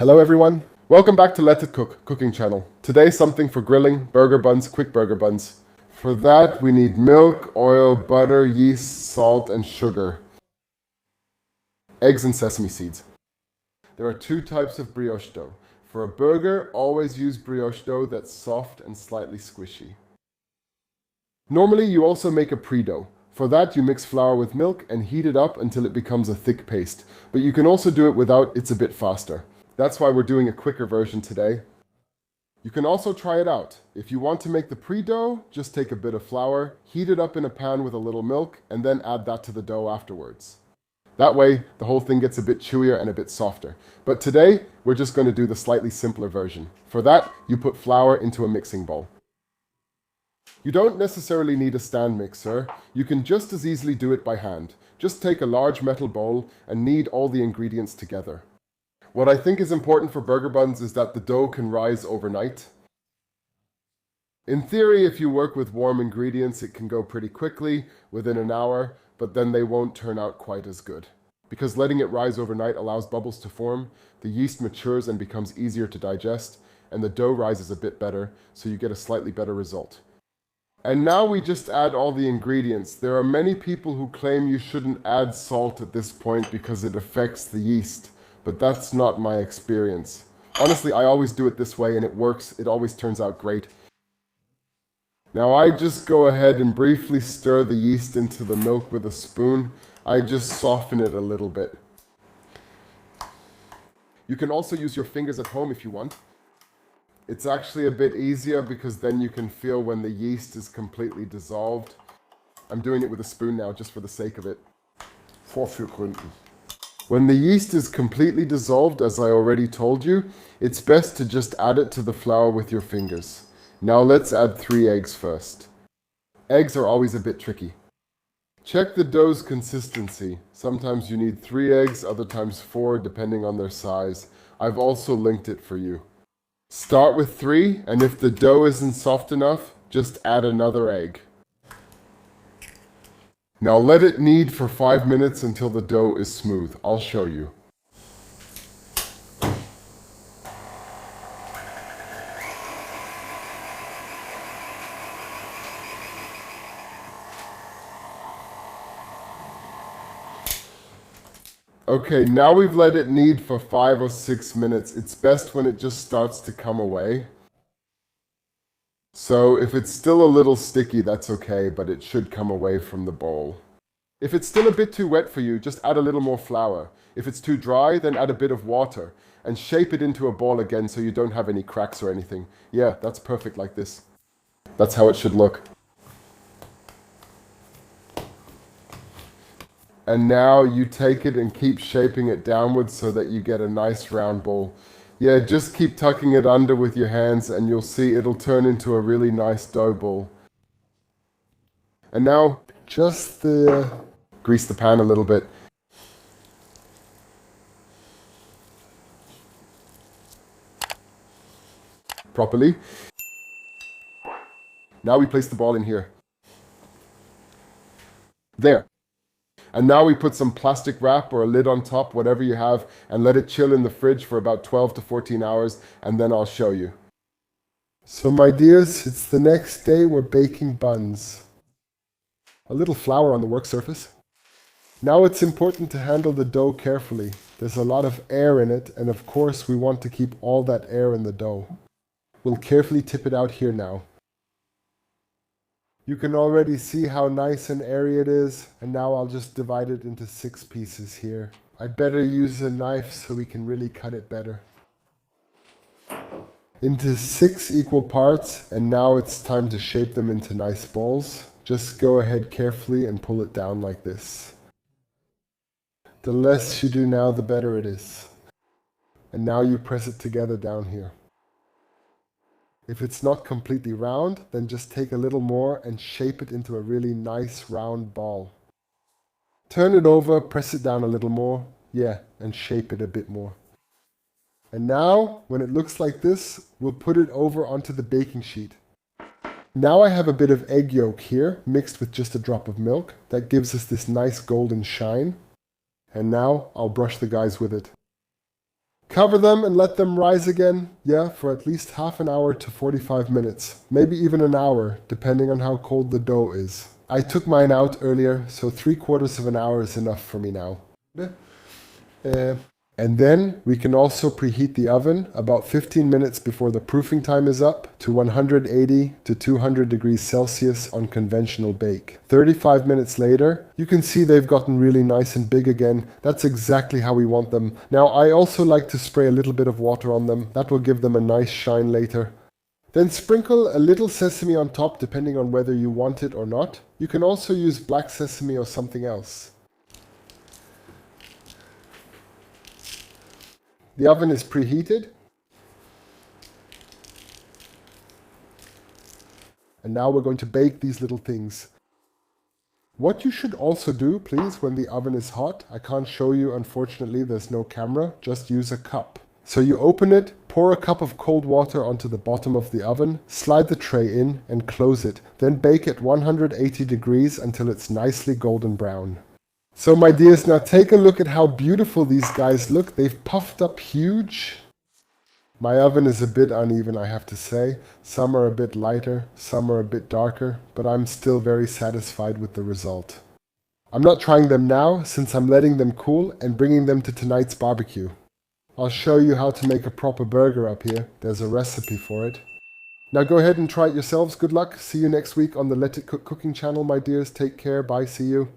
Hello everyone, welcome back to Let It Cook cooking channel. Today something for grilling, burger buns, quick burger buns. For that we need milk, oil, butter, yeast, salt and sugar. Eggs and sesame seeds. There are two types of brioche dough. For a burger, always use brioche dough that's soft and slightly squishy. Normally you also make a pre-dough. For that you mix flour with milk and heat it up until it becomes a thick paste. But you can also do it without, it's a bit faster. That's why we're doing a quicker version today. You can also try it out. If you want to make the pre-dough, just take a bit of flour, heat it up in a pan with a little milk, and then add that to the dough afterwards. That way, the whole thing gets a bit chewier and a bit softer. But today, we're just going to do the slightly simpler version. For that, you put flour into a mixing bowl. You don't necessarily need a stand mixer. You can just as easily do it by hand. Just take a large metal bowl and knead all the ingredients together. What I think is important for burger buns is that the dough can rise overnight. In theory, if you work with warm ingredients, it can go pretty quickly, within an hour, but then they won't turn out quite as good. Because letting it rise overnight allows bubbles to form, the yeast matures and becomes easier to digest, and the dough rises a bit better, so you get a slightly better result. And now we just add all the ingredients. There are many people who claim you shouldn't add salt at this point because it affects the yeast. But that's not my experience. Honestly, I always do it this way and it works. It always turns out great. Now I just go ahead and briefly stir the yeast into the milk with a spoon. I just soften it a little bit. You can also use your fingers at home if you want. It's actually a bit easier because then you can feel when the yeast is completely dissolved. I'm doing it with a spoon now just for the sake of it. When the yeast is completely dissolved, as I already told you, it's best to just add it to the flour with your fingers. Now let's add 3 eggs first. Eggs are always a bit tricky. Check the dough's consistency. Sometimes you need 3 eggs, other times 4, depending on their size. I've also linked it for you. Start with 3, and if the dough isn't soft enough, just add another egg. Now let it knead for 5 minutes until the dough is smooth. I'll show you. Okay, now we've let it knead for 5 or 6 minutes. It's best when it just starts to come away. So if it's still a little sticky, that's okay, but it should come away from the bowl. If it's still a bit too wet for you, just add a little more flour. If it's too dry, then add a bit of water and shape it into a ball again so you don't have any cracks or anything. Yeah, that's perfect like this. That's how it should look. And now you take it and keep shaping it downwards so that you get a nice round ball. Yeah, just keep tucking it under with your hands and you'll see it'll turn into a really nice dough ball. And now just grease the pan a little bit. Properly. Now we place the ball in here. There. And now we put some plastic wrap or a lid on top, whatever you have, and let it chill in the fridge for about 12 to 14 hours, and then I'll show you. So my dears, it's the next day, we're baking buns. A little flour on the work surface. Now it's important to handle the dough carefully. There's a lot of air in it, and of course we want to keep all that air in the dough. We'll carefully tip it out here now. You can already see how nice and airy it is, and now I'll just divide it into 6 pieces here. I'd better use a knife so we can really cut it better. Into 6 equal parts, and now it's time to shape them into nice balls. Just go ahead carefully and pull it down like this. The less you do now, the better it is. And now you press it together down here. If it's not completely round, then just take a little more and shape it into a really nice round ball. Turn it over, press it down a little more, yeah, and shape it a bit more. And now, when it looks like this, we'll put it over onto the baking sheet. Now I have a bit of egg yolk here, mixed with just a drop of milk. That gives us this nice golden shine. And now I'll brush the guys with it. Cover them and let them rise again, yeah, for at least half an hour to 45 minutes, maybe even an hour, depending on how cold the dough is. I took mine out earlier, so 3/4 of an hour is enough for me now. And then we can also preheat the oven about 15 minutes before the proofing time is up to 180 to 200 degrees Celsius on conventional bake. 35 minutes later, you can see they've gotten really nice and big again. That's exactly how we want them. Now, I also like to spray a little bit of water on them. That will give them a nice shine later. Then sprinkle a little sesame on top depending on whether you want it or not. You can also use black sesame or something else. The oven is preheated. And now we're going to bake these little things. What you should also do, please, when the oven is hot, I can't show you, unfortunately, there's no camera, just use a cup. So you open it, pour a cup of cold water onto the bottom of the oven, slide the tray in and close it. Then bake at 180 degrees until it's nicely golden brown. So my dears, now take a look at how beautiful these guys look. They've puffed up huge. My oven is a bit uneven, I have to say. Some are a bit lighter, some are a bit darker, but I'm still very satisfied with the result. I'm not trying them now, since I'm letting them cool and bringing them to tonight's barbecue. I'll show you how to make a proper burger up here. There's a recipe for it. Now go ahead and try it yourselves. Good luck. See you next week on the Let It Cook cooking channel, my dears. Take care. Bye. See you.